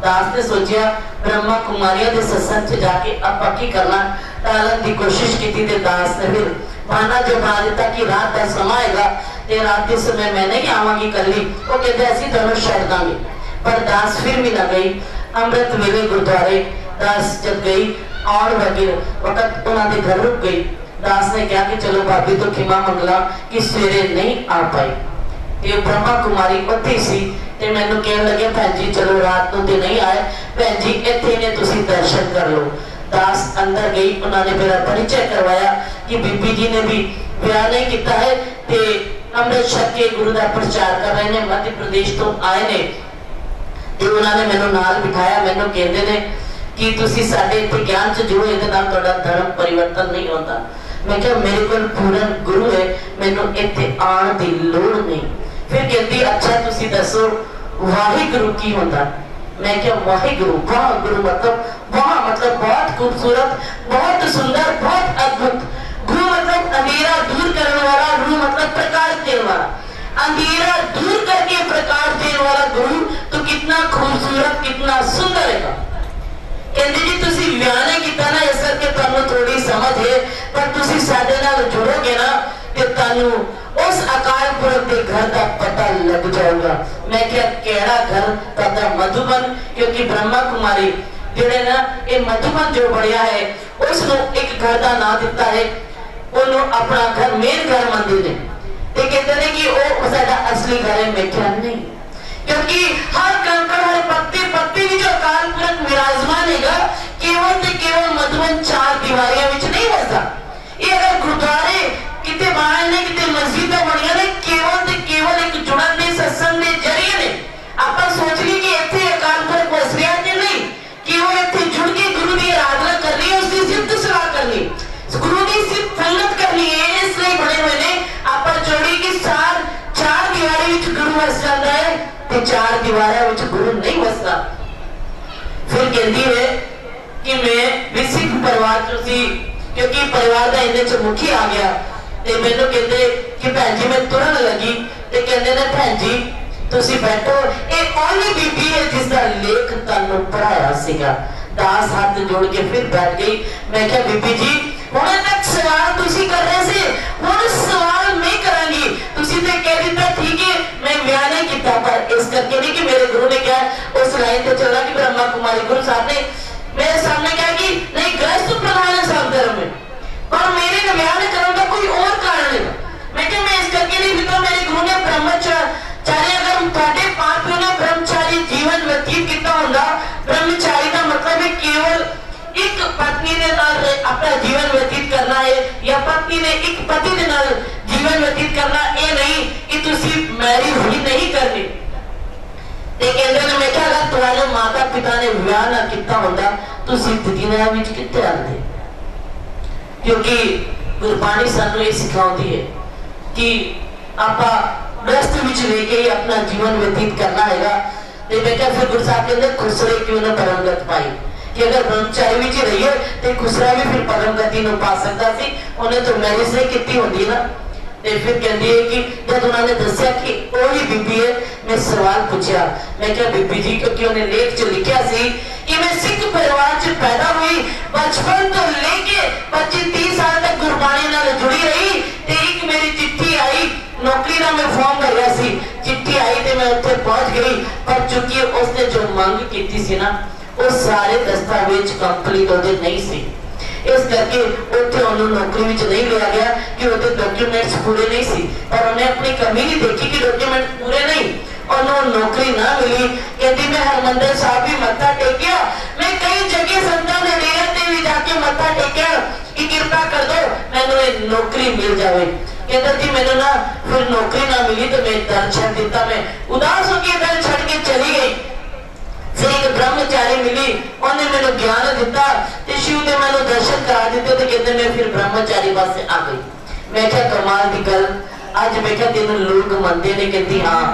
दास ने सोचा ब्रह्मा कुमारियां दे सत्संग च जाके आपां की करना, टालन की कोशिश की थी। दास ने फिर बहाना जमा दिता कि रात का समा आएगा ते रात के समय मैं नहीं आवांगी कली। वो कहते असीं तुहानूं छड्ड दांगे, पर दास फिर भी ना गई। अमृत वेले गुरुद्वारे दास जब गई और वक्त उन्होंने घर रुक गई। दास ने कहा कि चलो भाभी तो खिमा मंगला कि सवेरे नहीं आ पाई। ये ब्रह्मा कुमारी उत्थे सी ते मैनू कहन लगे भैन जी चलो रात को तो नहीं आए, भैन जी इत्थे ने तुसीं दर्शन कर लो। दास अंदर गई, उन्होंने मेरा परिचय करवाया कि बीबी जी ने भी ब्याह नहीं किया है ते अमृत छक के गुरु का प्रचार कर रहे हैं, मध्य प्रदेश तो आए ने। ते उन्होंने मैनू नाल बिठाया, मैनू कहते ने कि तुसीं साडे इत्थे ज्ञान च जुड़ो, इहदे नाल तुहाडा धर्म परिवर्तन नहीं होता। मैं क्या मेरे को पूर्ण गुरु है, मैनू इत्थे आउण दी लोड़ नहीं। फिर कहती अच्छा तुसी दसो वाहिगुरु की होता। मैं क्या वाहिगुरु, वाहिगुरु मतलब वाह मतलब बहुत खूबसूरत, बहुत सुंदर, बहुत अद्भुत। गुरु मतलब अंधेरा दूर करने वाला, गुरु मतलब प्रकाश देने वाला। अंधेरा दूर करके प्रकाश देने वाला गुरु तो कितना खूबसूरत, कितना सुंदर है। कहते जी तुसी विआह नहीं कीता ना, इस करके तुहानू थोड़ी समझ है, पर तुसी साडे नाल जुड़ोगे ना ते तुहानू उस अकाल पुरख के घर का पता लग जाएगा। मैं क्या केड़ा घर तादा मधुबन, क्योंकि ब्रह्मा कुमारी जेड़े ना ये मधुबन जो बढ़िया है उसको एक घर का नाम दिता है, उन्होंने अपना घर मेन घर मंदिर ने। ते कहते हैं कि वो साडा असली घर है। मैं क्या नहीं, क्योंकि हर कंकड़ हर पत्ते पत्ते भी जो अकाल पुरख विराजमान है केवल ते केवल मधुबन चार दीवारियां विच नहीं बसदा। ये अगर गुरुद्वारे किते बाहर ने किते मस्जिद बनिया ने केवल ते केवल एक जुड़न दे सत्संग दे जरिए ने आपां सोच ली कि इत्थे अकाल पुरख वस रिया ते नहीं, केवल इत्थे जुड़ के गुरु की आराधना करनी है, उसकी सिद्ध सलाह करनी, गुरु की सिद्ध संगत करनी है। इसलिए बने हुए ने आपां जोड़ी कि चार दीवारी विच गुरु वस जाता है ते चार दीवारों विच गुरु नहीं वसदा। फिर कहती है कि मैं भी सिख परिवार चों सी, क्योंकि परिवार का इन्ने च मुखी आ गया ते मैनू कहते कि भैन जी मैं तुरन लगी ते कहते ने भैन जी तुसी बैठो, एक ओली बीबी है जिसका लेख तुहानू पढ़ाया सीगा। दास हाथ जोड़ के फिर बैठ गई। मैं क्या बीबी जी हुणे तक सवाल तुसी कर रहे थे, हुण सवाल मैं करांगी। तुसी ते कह दिता ठीक है मैं ब्याह नहीं किया, पर इस करके नहीं कि मेरे गुरु ने क्या उस लाइन पे चला कि ब्रह्मा कुमारी गुरु साहब ने मेरे सामने कहा कि नहीं गृहस्थ प्रधान है सब धर्म में, पर मेरे ब्याह नहीं करने का कोई और कारण है। मैं क्या मैं इस करके नहीं बिता, मेरे गुरु ने ब्रह्मचारी अगर तुहाडे पाप ने ब्रह्मचारी जीवन व्यतीत किया होंदा। ब्रह्मचारी का मतलब है केवल एक पत्नी ने नाल अपना जीवन व्यतीत करना है, या पत्नी ने एक पति के नाल जीवन व्यतीत करना, ये नहीं कि तुसी मैरिज ही नहीं करनी। ते कहंदे ने मैं क्या अगर तुहाडे माता पिता ने विआह ना किया होंदा तुसी दुनिया विच कित्थे आंदे। क्योंकि गुरबाणी सानू ये सिखाती है कि आपां गृहस्थ विच रह के अपना जीवन व्यतीत करना हैगा। ते मैं क्या फिर गुरु साहब कहंदे खुसरे क्यों ना परमगत पाई, कि अगर ब्रह्मचारी विच रहिए तो खुसरा भी फिर परमगति नूं पा सकदा सी, उन्हें तो मैरिज नहीं कीती होंदी ना। ते फिर कहती है कि जब उन्होंने दसिया कि वही बीबी है, मैं सवाल पूछा मैं क्या बीबी जी, क्योंकि उन्हें लेख च लिखा सी कि मैं सिख परिवार च पैदा हुई, बचपन तो लेके 25-30 साल तक गुरबाणी नाल जुड़ी रही। ते एक मेरी चिट्ठी आई, नौकरी का मैं फॉर्म भरिया सी, चिट्ठी आई ते मैं उत्थे पहुंच गई, पर चूंकि उसने जो मंग की सी ना वो सारे दस्तावेज कंप्लीट होते नहीं सी, इस करके उत्थे उन्होंने नौकरी में नहीं लिया गया कि उसके डॉक्यूमेंट्स पूरे नहीं सी। पर उन्हें अपनी कमी नहीं देखी कि डॉक्यूमेंट पूरे नहीं, उन्होंने नौकरी ना मिली। कहती मैं हरमंदिर साहब भी मत्था टेकिया, मैं कई जगह संतां ने डेरे ते भी जाके मत्था टेकिया कि कृपा कर दो मैंने नौकरी मिल जाए। कहता जी मैंने ना फिर नौकरी ना मिली तो मैं दर छड़ दिता, मैं उदास होकर दर छड़ के चली गई। फिर एक ब्रह्मचारी मिली, उन्हें मैंने ज्ञान दिता ते शिव ने मैंने दर्शन करा दिते ते कहते मैं फिर ब्रह्मचारी पासे आ गई। मैं क्या कमाल की गल, आज मैं क्या तेन लोग मनते ने, कहती हाँ।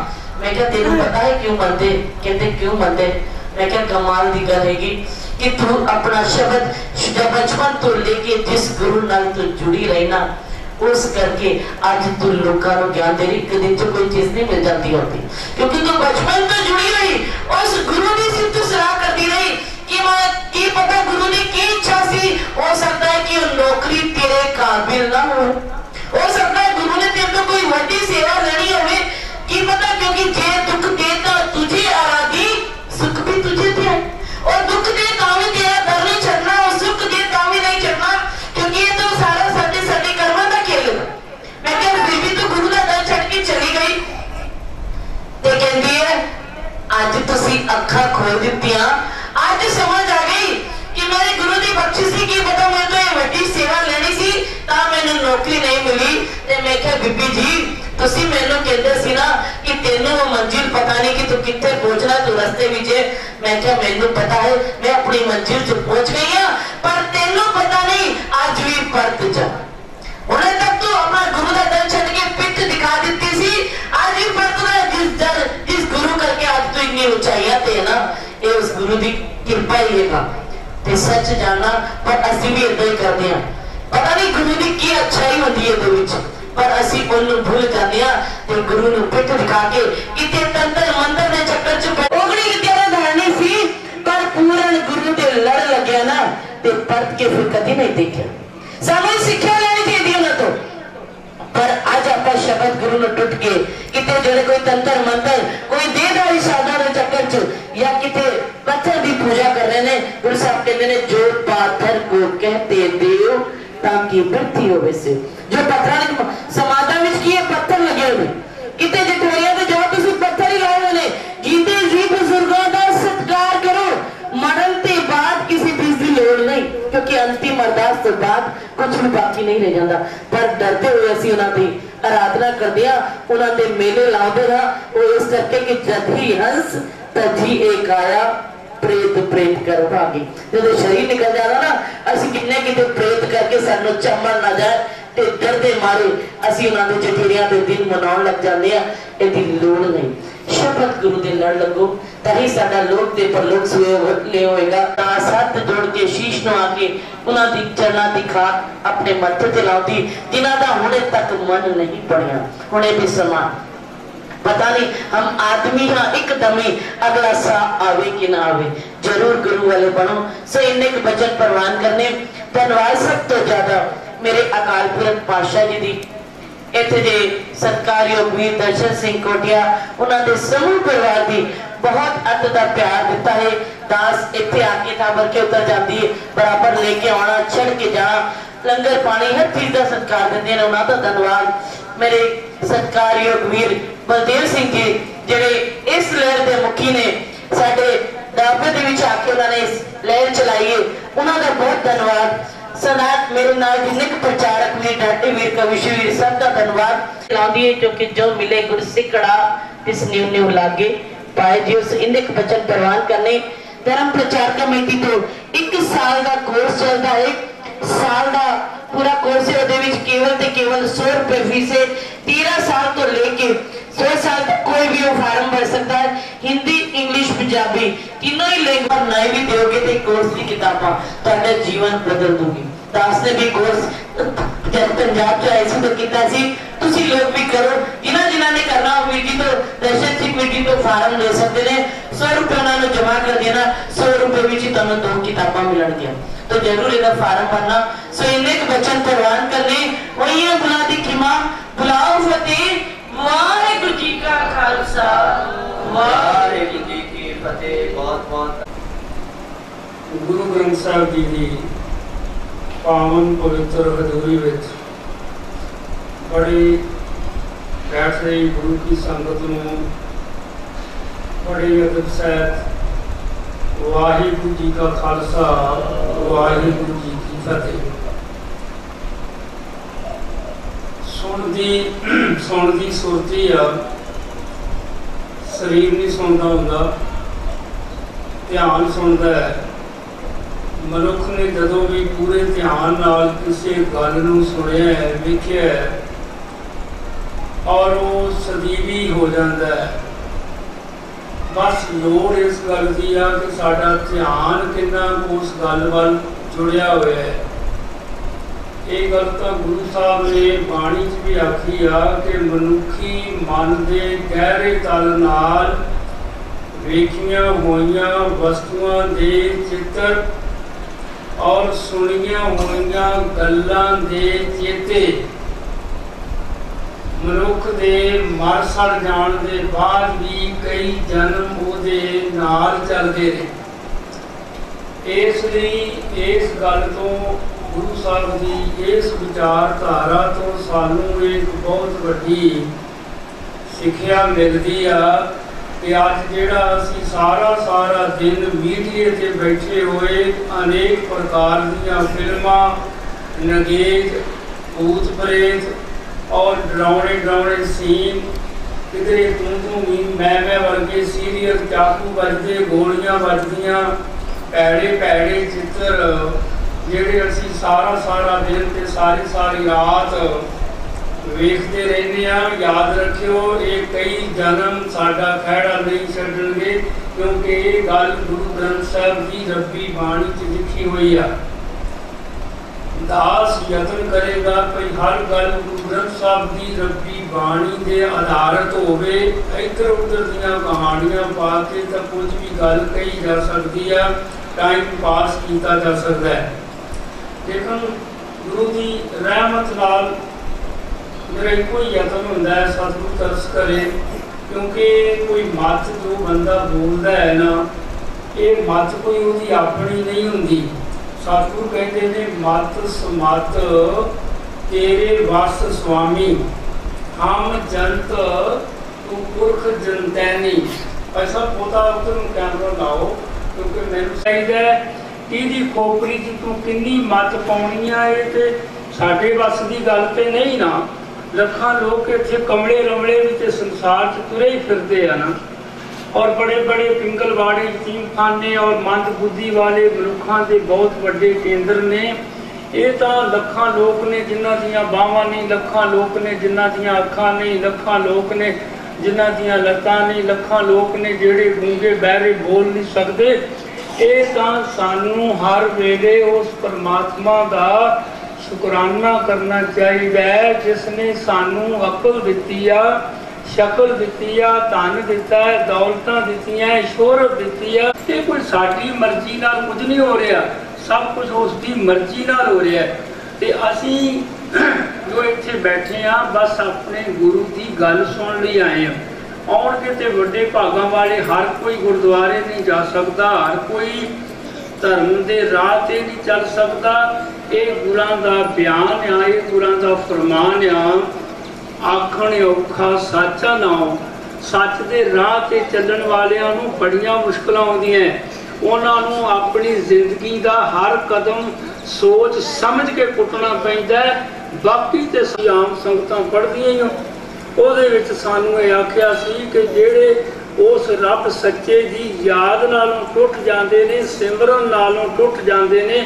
मैं क्या तेन पता है क्यों मनते, कहते क्यों मनते। मैं क्या कमाल की गल हैगी कि तू अपना शब्द बचपन तो लेके जिस गुरु नाल तू जुड़ी रही ना, उस करके आज तू लोगों को ज्ञान दे रही, कभी तो कोई चीज नहीं मिल जाती होती, क्योंकि तू बचपन तो जुड़ी रही उस गुरु की सिद्ध काबिल ना हो सकता है गुरु ने तेरे तो कोई वड्डी सेवा लेनी होवे की पता, क्योंकि जे दुख देता तुझे आराधी सुख भी तुझे दे, और दुख दे तावी तेरा दर नहीं छड़ना और सुख दे तावी नहीं छड़ना, क्योंकि ये तो सारा साडे कर्मां दा खेल है। मैं क्या बीबी तो गुरु दा दर छड़ के चली गई ते कहंदी है अज तुसी अखां खोल दित्तियां, अज समझ आ गई कि मेरे गुरु दी बख्शिश की पता मैं तो ये वड्डी सेवा लेनी सी ता मैनू नौकरी नहीं मिली। ते मैं क्या बीबी जी तुसी मैनू कहते सी ना कि तेनू वो मंजिल पता नहीं कि तू कित्थे पहुंचना, तू रस्ते विच है। मैं क्या मैनू पता है मैं अपनी मंजिल च पहुंच गई हां, पर तेनू पता नहीं आज भी परत जा। हुणे तक तू अपना गुरु दा दर छड्ड के पिठ दिखा दित्ती सी, आज भी परत जिस गुरु करके आज तू इतनी ऊंचाइयां ते ना, ये उस गुरु दी कृपा ही है। ते सच जाना पर असी भी इदां ही करदे हां, पता नहीं गुरु दी की अच्छाई होंदी है दे विच, पर असी उन्हें भूल जाते हैं। ते गुरु ने पिठ दिखा के किते तंत्र मंत्र दे चक्कर च ओगड़ी विद्या दा धारणी सी, पर पूर्ण गुरु दे लड़ लग्या ना ते परत के फिर कदी नहीं देखा। सामूहिक शिक्षा लेनी चाहिए उन्हें तो, पर आज आप शब्द गुरु ने टूट के किते जोड़े कोई तंत्र मंत्र कोई देहधारी साधना दे चक्कर च या किते पत्थर की पूजा कर रहे ने। गुरु साहब कहते ने जो पाथर को कहते देव ताकि वृद्धि हो, वैसे जो पत्थर समाधा में किए पत्थर लगे हुए किते जठोरिया तो जाओ तुसी पत्थर ही लाओ ने। जीते जी बुजुर्गों का सत्कार करो, मरण के बाद किसी चीज की लोड़ नहीं, क्योंकि अंतिम अरदास के बाद कुछ भी बाकी नहीं रह जाता। पर डरते हुए असी उन्हां दी आराधना करदे हां, उन्हां दे मेले लाउंदे हां, वो इस करके कि जद ही हंस तजी एक आया प्रेत प्रेत कर भागी। जो शरीर निकल जाता ना असी किन्ने किते प्रेत करके सानू चमन ना जाए ते डरदे मारे असी उन्हां दे जठेरियां दे दिन मनाउण लग जांदे आ। इहदी लोड़ नहीं, शब्द गुरु दे लड़ लगो ताही साडा लोक ते परलोक ले होएगा। सत जोड़ के शीश नु आके उन्हां दी चरणां दी खाक अपने मत्थे ते लाउंदी जिन्हां दा हुणे तक मन नहीं पड़िया। हुणे भी समा पता नहीं हम आदमी हाँ एकदम ही अगला सा आवे कि ना आवे, जरूर गुरु वाले बनो। सो इन्ने के बचन प्रवान करने धन्यवाद सब तो ज्यादा मेरे अकाल पुरख पातशाह जी दी, इत्थे जे सत्कारयोग वीर दर्शन सिंह कोटिया उन्हां दे समूह परिवार दी बहुत अत दा प्यार दिता है। दास इत्थे आके ताबर के उतर जाती है, बराबर लेके आना छड़ के जाना, लंगर पानी हर चीज का सत्कार देते हैं। उन्हां दा धन्यवाद मेरे सत्कारयोग वीर बलदेव सिंह जी जेडे इस लहर के मुखी ने, साडे डाबे दे विच आके उन्होंने इस लहर चलाई है, उन्हां दा बहुत धन्यवाद। सनात मेरे नाल जिन्ने प्रचारक वीर डाटे वीर कविश वीर सब का धन्यवाद लाउंदी है, क्योंकि जो मिले गुर सिकड़ा इस न्यू न्यू लागे पाए जी उस इन्ने बचन प्रवान करने। धर्म प्रचार कमेटी तो 1 साल का कोर्स चलता है, साल का पूरा कोर्स है, ਉਹਦੇ ਵਿੱਚ केवल 100 रुपए फीस है। 13 साल तो लेके 100 साल तक कोई भी वो फार्म भर सकता है, हिंदी इंग्लिश पंजाबी तीनों ही लैंग्वेज नहीं भी दोगे तो कोर्स की किताबा ਤੁਹਾਡਾ जीवन बदल दूंगी। दास ने भी कोर्स जब पंजाब च आए सी तो किया सी, तुसी लोग भी करो, जिन्हां ने करना वीर जी तो दर्शन सिंह वीर जी तो फार्म ले सकते हैं। 100 रुपए उन्होंने जमा कर देना, 100 रुपए में ही तुहानू 2 किताबां मिलणगियां, तो जरूर इहदा फार्म भरना। सो इन्ने बचन प्रवान करने वही बुला दी खिमा बुलाओ फतेह। वाहिगुरू जी का खालसा वाहिगुरू जी की फतेह। बहुत बहुत गुरु ग्रंथ साहिब जी की पावन पवित्र हजूरी विच बड़ी बैठ रही गुरु की संगत नूं बड़ी अदब सहित वाहिगुरू जी का खालसा वाहिगुरू जी की फतेह। सुनदी सुरती आ, शरीर नहीं सुनता हुंदा, ध्यान सुनता है। मनुख ने जदों भी पूरे ध्यान नाल किसी गल नूं सुनिया है, वेखिया है, और वो सदीवी हो जाता है। बस लोड़ इस गल की आ कि साडा ध्यान कितना उस गल वाल जुड़िया हुआ है। ये गल तो गुरु साहब ने बाणी च भी आखी आ कि मनुखी मन के गहरे तल नाल वेखियां होइयां वस्तुआं दे चित्र और सुनिया होइयां गल्लां दे चेते मनुख दे मर सड़ जाण दे बाद भी कई जन्म उहदे नाल चलदे रहे। इसलिए इस गल तो गुरु साहब की इस विचारधारा तो सानू एक बहुत वड्डी सिक्ख्या मिलती आ कि अज जिहड़ा असीं सारा दिन मीडिया ते बैठे हुए अनेक प्रकार दीयां फिल्मां, नगेज, भूत प्रेत और डरावने सीन, किधरे तू मैं वर्गे सीरियल, चाकू बजदे, गोलियां बजदियां, भैड़े चित्र जिहड़े असीं सारा दिन ते सारी रात वेखते रहने। याद रखियो ये कई जन्म साडा खैड़ा नहीं छड्डणगे, क्योंकि ये गल गुरु ग्रंथ साहब की रब्बी बाणी च लिखी हुई है। दास यतन करेगा कि हर गल गुरु ग्रंथ साहब की रब्बी बाणी के आधारित होवे। इधर उधर दीयां कहानियां पा के तो कुछ भी गल कही जा सकती है, टाइम पास किया जा सकता है। लेकिन गुरु की रहमत नाल मेरा एको ही यतन होंदा है सतगुरु तरस करे, क्योंकि कोई मत जो बंदा बोलता है ना, ये मत कोई उसकी अपनी नहीं होंगी। सतगुरु कहते हैं मत समत तेरे वस स्वामी, हम जंत तू पुरख जनतैनी। ऐसा पोता उधर कैमरा लाओ, क्योंकि मैंने चाहिए कि खोपरी च तू किन्नी मत पाउणी है, तो साडे वस की गल तो नहीं ना। लखां लोग इत्थे कमले रमले भी संसार च तुरे ही फिरते हैं ना, और बड़े पिंगलवाड़े, यतीमखाने और मंद बुद्धि वाले मनुखों के बहुत बड़े केंद्र ने। ये तो लखां लोग ने जिन्हां दियां बाहां नहीं, लखां लोग ने जिन्हां दियां अखां नहीं, लखां लोग ने जिन्हां दियां लत्तां नहीं, लखां लोग ने जिहड़े गूंगे बहरे बोल नहीं सकते। ये तो सानू हर वेले उस परमात्मा का शुकराना करना चाहिए जिसने सानू अकल दिती आ, शकल दिती आ, धन दिता है, दौलतां दित्तियां, शोहरत दिती है। ये कोई साडी मर्जी नाल कुछ नहीं हो रहा, सब कुछ उसकी मर्जी नाल हो रहा है। ते असीं जो इत्थे बैठे हाँ बस अपने गुरु की गल सुन लई आए हैं। आउणगे ते वड्डे भागां वाले हर कोई गुरुद्वारे नहीं जा सकता, हर कोई धर्म के राह ते नहीं चल सकता। ये गुरां दा बयान आ, ये गुरां दा फरमान आ। आखण औखा सच्चा नाम, सच के राह ते चलण वालियां नूं बड़ियां मुश्किलां आउंदियां। उन्हां नूं अपनी जिंदगी का हर कदम सोच समझ के पुटना पैंदा है। बाकी ते आम संगतां पढ़दियां ही उहदे विच सानूं इह आखिया सी कि जिहड़े उस रब सच्चे की याद नालों टुट जाते हैं, सिमरन नालों टुट जाते हैं,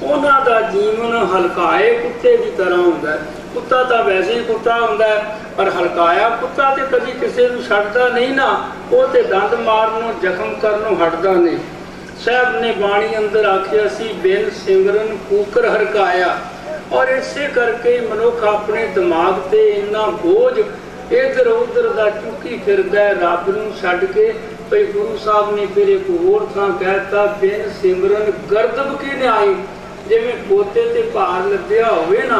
उन्हां दा जीवन हलकाए कुत्ते की तरह होंदा है। कुत्ता तो वैसे ही कुत्ता होंदा है, पर हलकाया कुत्ता तो कभी किसी को छड्डदा नहीं ना, वो तो दंद मारनों जख्म करनों हटदा नहीं। साहब ने बाणी अंदर आखिया सी बिन सिमरन कूकर हरकाया। और इसे करके मनुख अपने दिमाग से इन्ना बोझ इधर उधर का चुकी फिरदा है रब नूं छड्ड के। भाई गुरु साहब ने फिर एक होर थां कहता बिन सिमरन गर्दब की न्याई। जिवें पोते ते भार लद्या होवे ना,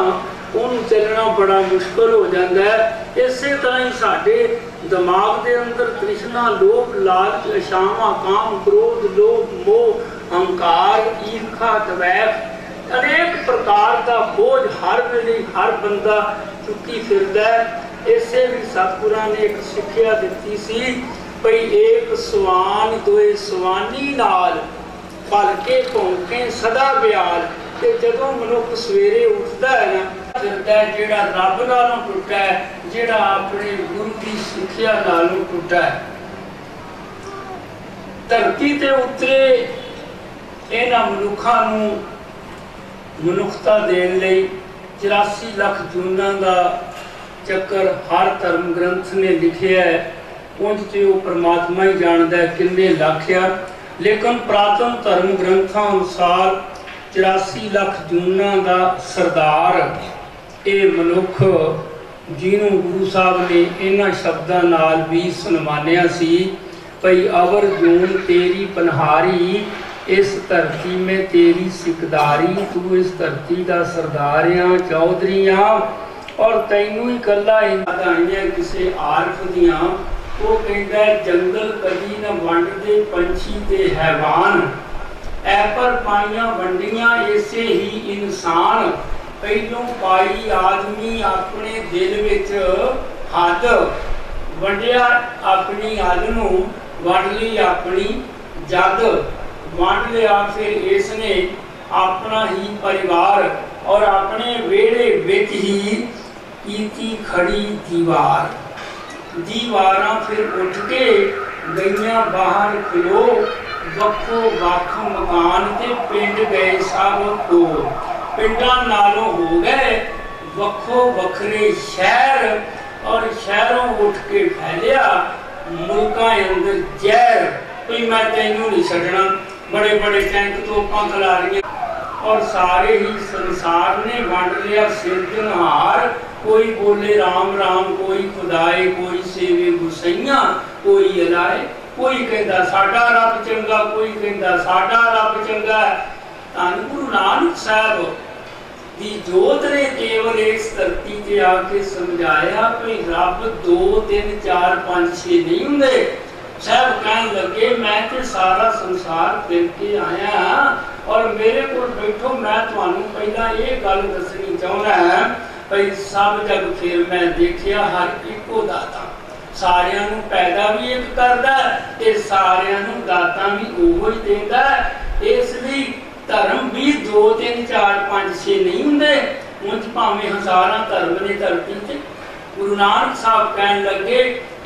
उन्होंने चलना बड़ा मुश्किल हो जाता है। इसे तरह ही साडे दिमाग के अंदर तृष्णा, लोभ, लालच, इच्छावां, काम, क्रोध, लोभ, मोह, अहंकार, ईर्खा, द्वैत, अनेक प्रकार का बोझ हर वेले हर बंदा चुकी फिरदा है। इसे भी सतगुरां ने एक सिक्ख्या दिती सी भई एक सवान दोए सवानी नाल भलके भौंके सदा ब्याल। ते जदों मनुख सवेरे उठदा है ना, फिरदा है जिहड़ा रब नालों टुटा है, जिहड़ा अपने गुरु की सिक्ख्या नालों टुटा है। धरती ते उतरे इन्हां मनुखां नूं मनुखता देण लई 84 लाख जूनां दा चक्कर हर धर्म ग्रंथ ने लिखे है। उस परमात्मा ही जानता है किन्ने लाख्या, लेकिन पुरातन धर्म ग्रंथों अनुसार 84 लाख जूना का सरदार ये मनुख जिन्हों गुरु साहब ने इन्हां शब्दां नाल भी सन्मानिया सी भई अवर जून तेरी पनहारी इस धरती में तेरी सिकदारी, तू इस धरती का सरदार आ, चौधरी आ, और तैनू ही कला आईया किसी आरफ दियां। वो कहता जंगल कदी न वंडदे पंछी ते हैवान, ऐ पर पाइया वंडियां ऐसे ही इंसान। पहलों पाई आदमी अपने दिल विच हद, वंडिया अपनी हद नूं, वंड ली अपनी जद। वंड लिया फिर इसने अपना ही परिवार, और अपने वेड़े विच ही कीती खड़ी दीवार। दीवारां फिर उठ के गईयां बाहर खलो, वक्खो वक्ख मकान ते पिंड गए सब तो। पिंडां नालों हो गए वक्खो वखरे शहर, और शहरों उठ के फैलिया मुल्कां अंदर जहर। कोई मैं तैनू नहीं छड्डना, बड़े बड़े टैंक तोपां खिलारियां, और सारे ही संसार ने वंड लिया सिरजनहार। कोई बोले राम राम, कोई खुदाए, कोई सेवे गुसैया, कोई अलाए। कोई कहता साडा रब चंगा, कोई कहता साडा रब चंगा। धन गुरु नानक साहब दी जोत ने केवल इस धरती ते आके समझाया कि रब 2 3 4 5 6 नहीं हुंदे। साहब कहन लगे मैं तो सारा संसार फिर के आया, और मेरे को बैठो मैं तुहानू पहला ये गल दसनी चाहुंदा है भाई सब जग फिर मैं देखिया हर इको दाता, सारियां नू पैदा भी एक करदा ते सारियां नू दाता भी ओहो ही देंदा। इसलिए धर्म भी 2 3 4 5 6 नहीं हुंदे, उंज भावें हज़ारां धर्म ने धरती ते। गुरु नानक साहब कहन लगे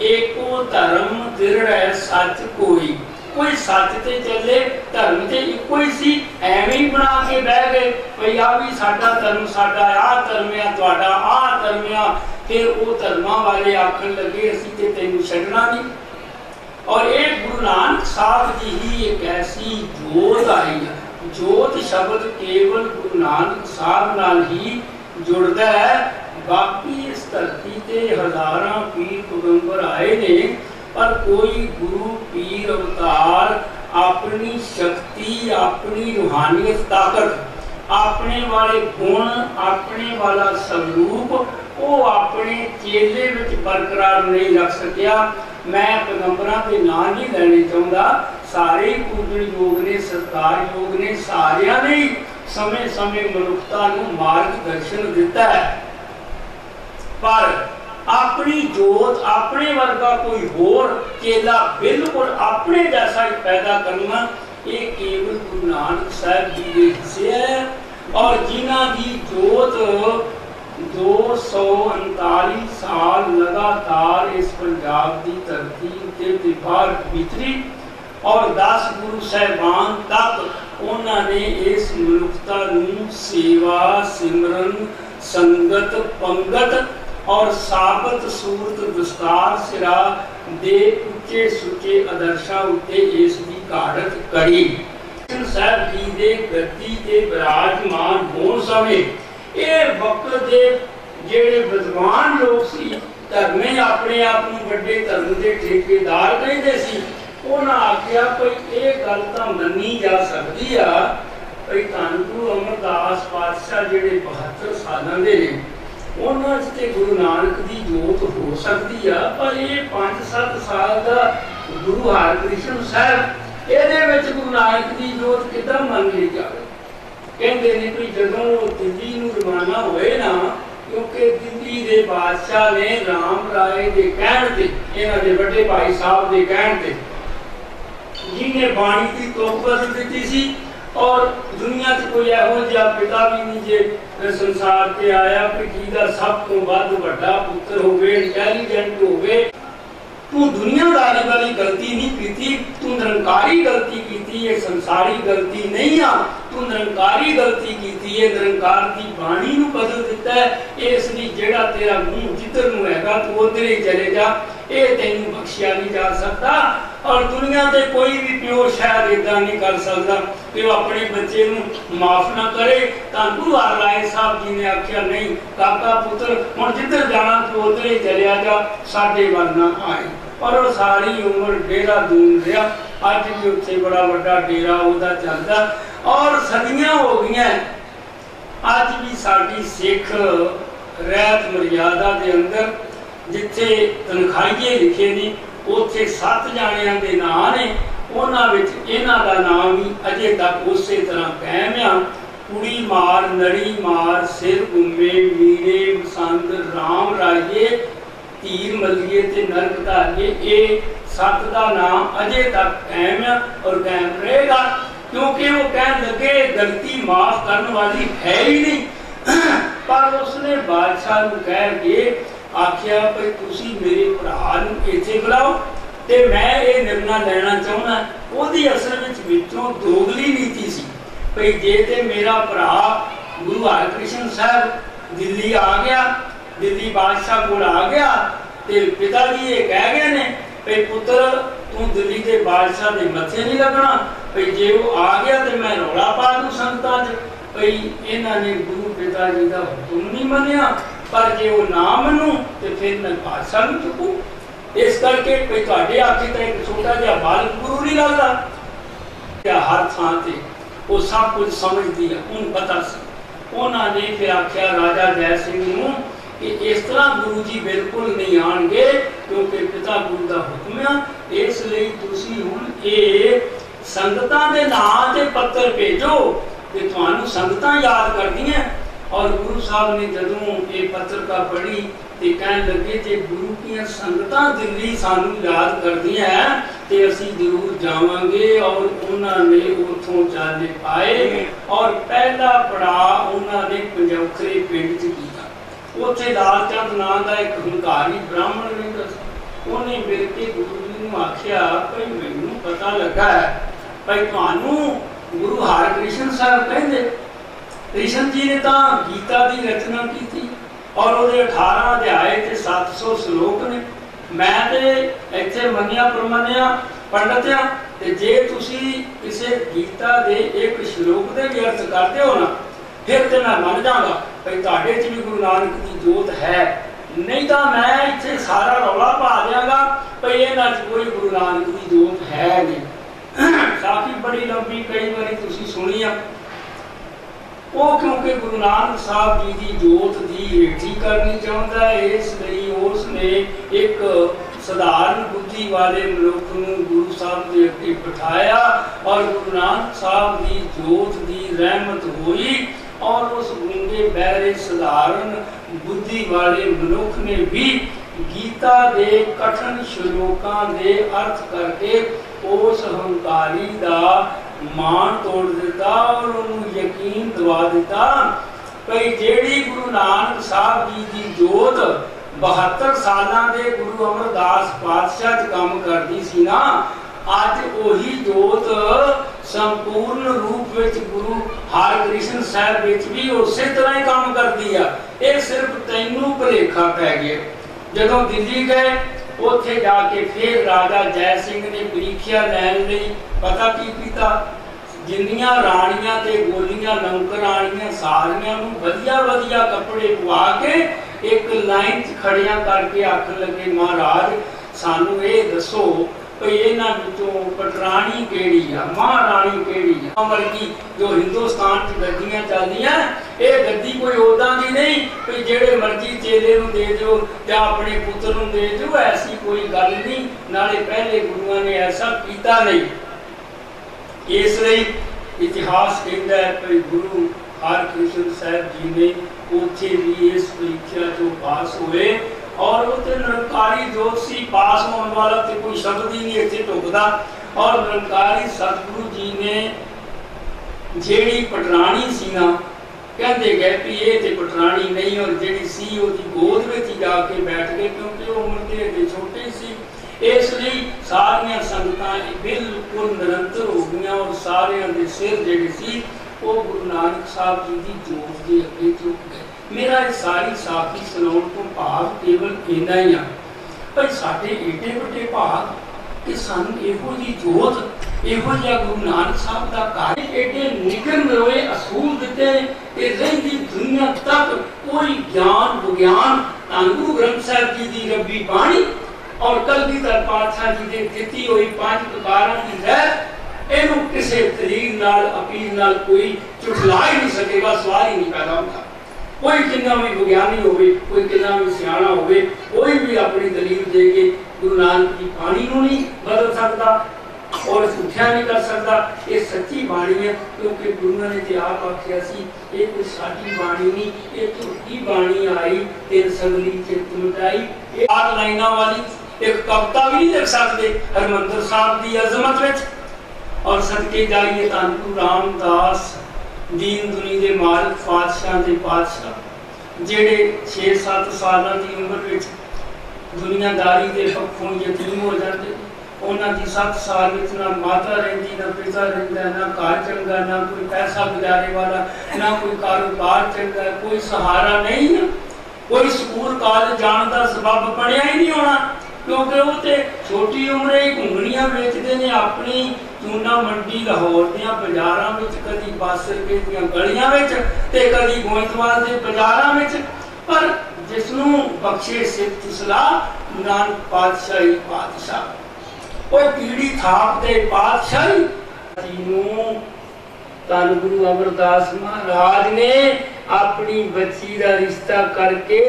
एको धर्म दृढ़ है सच कोई। कोई सच ते चले, धर्म ते इको ही सी, एवें ही बना के बह गए भाई आ भी साडा धर्म, साडा आ धर्म आ, तुहाडा आ धर्म आ। फिर वो धर्मां वाले आखन लगे असीं ते तैनूं छड्डना नहीं। और ये गुरु नानक साहब जी ही एक ऐसी जोत आई है, जोत शब्द केवल गुरु नानक साहब नाल ही जुड़दा है। बाकी इस धरती ते हज़ारां पीर पैगंबर आए ने, पर कोई गुरु पीर अवतार अपनी शक्ति, अपनी रूहानियत ताकत, अपने वाले गुण, अपने वाला स्वरूप वो अपने चेले विच बरकरार नहीं रख सकिया। मैं पैगंबरां दे नाम नहीं लेने चाहुंदा, सारे पूजन योग ने, सत्कार योग ने, सारियां ने समय समय मनुखता नूं मार्गदर्शन दिता है। पर अपनी जोत, अपने वर्गा कोई होर चेला बिल्कुल अपने जैसा ही पैदा करना, ये केवल गुरु नानक साहब जी के हिस्से है। और जिन्हां दी जोत 239 साल लगातार इस पंजाब की धरती उत्ते बाहर विचरी, और 10 गुरु साहिबान तक उन्होंने इस मनुखता नूं सेवा, सिमरन, संगत, पंगत और साबत सूरत दस्तार सिरा दे उच्चे सुचे आदर्शा उत्ते इस दी काढ़त करी। साहब जी दे गद्दी ते विराजमान होण समय ये वक्त दे जेड़े विद्वान लोग सी, धर्मे अपने आप नूं वड्डे धर्म दे ठेकेदार कहंदे सी, उन्हां आख्या कोई ये गल तां मन्नी जा सकदी आ भई धन गुरु अमरदास पातशाह जेड़े 72 सालां दे ने, उन्हां च ते गुरु नानक दी जोत हो सकदी आ, पर ये 5-7 साल दा गुरु हरकृष्ण साहब इहदे विच गुरु नानक दी जोत किदां मन ली जावे। कहंदे ने कि जदों दिल्ली नूं रवाना होए ना, क्योंकि दिल्ली दे बादशाह ने राम राय दे कहण ते, इन्हां दे वड्डे भाई साहब दे कहण ते, जिन्हें बाणी की तोप बदल दी सी, और दुनिया च कोई इहो जिहा पिता भी नहीं जे संसार ते आया कि जिहदा सब तो वध वड्डा पुत्र होवे, इंटैलीजेंट होवे। तू दुनियादारी वाली गलती नहीं कीती, तू निरंकारी गलती कीती, ये संसारी गलती नहीं आ, तू निरंकारी गलती कीती है, निरंकार की बाणी नूं बदल दिता है। इसलिए जेड़ा तेरा मुंह जिधर नूं हैगा तू उधर ही चले जा, ये तैनूं बख्शिया नहीं जा सकता। और दुनिया ते कोई भी प्यो शायद इदा नहीं कर सकता कि वो अपने बच्चे नूं माफ ना करे। गुरु हरराय साहब जी ने आख्या नहीं काका पुत्र हुण जिधर जाना तू उधर ही चलिया जा, साडे वल ना आए। और वो सारी उम्र देहरादून रहा। अज भी उत्थे बड़ा वड्डा डेरा उहदा चलदा और सदियां हो गई। अज भी साडी सिख रहत मर्यादा के अंदर जिथे तनखाहीए लिखे ने उत्थे 7 जाणियां दे नाम ने, उन्हां विच इन्हां दा नाम भी अजे तक उस तरह कायम आ। कुड़ी मार, नड़ी मार, सिर गुम्मे, मीरे, मसंद, राम राइए, तीर मलिए ते नरक धारिए, ये 7 का नाम अजे तक कायम है और कायम रहेगा। क्योंकि वो कह लगे गलती माफ करने वाली है ही नहीं। पर उसने बादशाह को कह के आख्या भाई तुसी मेरे भरा नूं इत्थे बुलाओ ते मैं ये निर्णय लेना चाहना। ओदी असल विचों दोगली नीति सी भाई जे ते मेरा भरा गुरु हरकृष्ण साहब दिल्ली आ गया, दिल्ली बादशाह कोल आ गया ते पिता जी ये कह गए ने भाई पुत्र तू दिल्ली के बादशाह के मत्थे नहीं लगना, भाई जे वो आ गया तो मैं रौला पा दूं संगतां च। भाई इन्हां ने गुरु पिता जी का हुक्म नहीं मनिया, पर जे वो ना मनूं तो फिर मैं बादशाह नूं चुकूं। इस करके भाई तुहाडे आखे तो एक छोटा जिहा बालक गुरु नहीं लगदा। हर थां ते वो सब कुछ समझदी है, उन्हें पता सी। उन्होंने फिर आख्या राजा जय सिंह नूं कि इस तरह गुरु जी बिल्कुल नहीं आएंगे क्योंकि पिता गुरु का हुक्म है। इसलिए तुसी हुण ये संगतां दे नाम ते पत्र भेजो कि तुहानूं संगतां याद करदियां। और गुरु साहब ने जदों ये पत्रिका पढ़ी तो कहने लगे जे गुरु की संगतां दिल्ली सानू याद करदियां ते असीं जरूर जावांगे। और उन्होंने उथों चाले पाए और पहला पड़ाव उन्होंने पंजौखरे पिंड च किया। उत्थे लालचंद नाम का एक हंकारी ब्राह्मण रहिंदा सी। उन्हें मिल के गुरु जी नूं आख्या भाई मैनूं पता लगा है भाई तुहानूं गुरु हरकृष्ण साहब कहंदे। कृष्ण जी ने तो गीता की रचना की थी और वो 18 अध्याय ते 700 श्लोक ने। मैं तो इत्थे मनिया प्रमनिया पंडित हाँ ते जे तुसी किसी गीता के एक श्लोक के भी अर्थ करते हो ना फिर तो मैं मन जाऊंगा भाई तुहाडे च भी गुरु नानक की जोत है, नहीं तो मैं इत्थे सारा रौला पा देंगा भाई इन्हां च कोई गुरु नानक की जोत है नहीं। काफी बड़ी लंबी कई बारी तुसी सुनी आ। वो क्योंकि गुरु नानक साहब जी की जोत की हेठी करनी चाहता है, इसलिए उसने एक साधारण बुद्धि वाले मनुख को गुरु साहब के अगे बिठाया और गुरु नानक साहब की जोत की रहमत हुई। और उस गूंगे बहरे साधारण बुद्धि वाले मनुख ने भी गीता के कठिन श्लोकों के अर्थ करके उस हंकारी का मान तोड़ दिता और उन्हें यकीन दवा दिता भाई जेड़ी गुरु नानक साहब जी की जोत 72 सालों के गुरु अमरदास पातशाह च काम करती सी ना, अज वही जोत संपूर्ण रूप विच गुरु हरकृष्ण साहब विच भी उस तरह ही काम करती है। ये सिर्फ तैनूं भुलेखा पै गया। जदों दिल्ली गए उत्थे जाके फिर राजा जय सिंह ने परीक्षा लैन लई पता की कीता, जिन्नियां राणियां ते गोलियां नौकराणियां सारियां नूं वधिया वधिया कपड़े पवा के एक लाइन च खड़ियां करके आखन लगे महाराज सानू ये दसो भाई इन्हां विचों पटराणी केड़ी आ, महाराणी केड़ी आ। अमर की जो हिंदुस्तान च गद्दियां चलदियां ये गद्दी कोई ओदां दी नहीं कोई जेड़े मर्जी चेले नूं दे दिओ या अपने पुत्र नूं दे दिओ, ऐसी कोई गल नहीं। नाले पहले गुरुआं ने ऐसा कीता नहीं। इसलिए इतिहास कहता है कि गुरु हरकृष्ण साहब जी ने उत्थे भी इस परीक्षा चो पास हुए और उत्थे निरंकारी जोत सी पास होने वाला तो कोई शब्द ही नहीं इत्थे टुकदा। और निरंकारी सतगुरु जी ने जेड़ी पटराणी सी ना कहते गए कि ये तो पटराणी नहीं और जेड़ी सी उसकी गोद में जाके बैठ गए क्योंकि वो उम्र के अगे छोटे सी। इसलिए सारियां संगतां बिल्कुल निरंतर हो गई और सारियां दे सिर जेड़े सी वो गुरु नानक साहब जी की जोत के अगे झुक गए। मेरा ये सारी साखी सुनाउण तो भाव केवल इन्ना ही आ भाई साडे एडे वड्डे भाग कि सानू इहो जी जोत इहो जिहा गुरु नानक साहब का कार्य एडे निगम रोए असूल दिते कि रहिंदी दुनिया तक कोई ज्ञान विज्ञान धन गुरु ग्रंथ साहब जी की रब्बी बाणी और कलगीधर पातशाह जी की दिती हुई 5 प्रकारों की रहत इनू किसी दलील नाल अपील नाल कोई झुठला ही नहीं सकेगा, सवाल ही नहीं पैदा होता। कोई कितना भी विज्ञानी होवे, कोई कितना भी सियाना होवे, कोई भी अपनी दलील दे के गुरु नानक की बाणी नू नहीं बदल सकता और झूठा नहीं कर सकता। ये सच्ची बाणी है, क्योंकि गुरुओं ने तो आप आख्या सी ये कोई साडी बाणी नहीं, ये झूठी बाणी आई तेन सगली चित मिटाई। ये 8 लाइना वाली एक कविता भी नहीं लिख सकते हरमंदिर साहब की अजमत विच। और सदके जाइए धन गुरु रामदास दीन दुनी दे मालिक पातशाह दे पातशाह जेड़े 6-7 साल की उम्र विच दुनियादारी के पक्षों यतीम हो जाते। उन्होंने 7 साल में ना माता रही, ना पिता रहा, ना घर चंगा, ना कोई पैसा गुजारे वाला, ना कोई कारोबार चंगा, कोई सहारा नहीं है। कोई स्कूल कॉलेज जाने का सबब बनया ही नहीं होना, क्योंकि वो तो छोटी उम्र ही घुंगड़ियां बेचते हैं अपनी चूना मंडी लाहौर दियां बाजारां विच, कदी बासरके दियां गलियां विच ते कदी गोइंदवाल दे बाजारां विच। पर जिसनों बख्शे सिफत सलाह नानक पातशाही पातशाह वो पीढ़ी थाप दे पातशाही जी धन गुरु अमरदास महाराज ने अपनी बच्ची का रिश्ता करके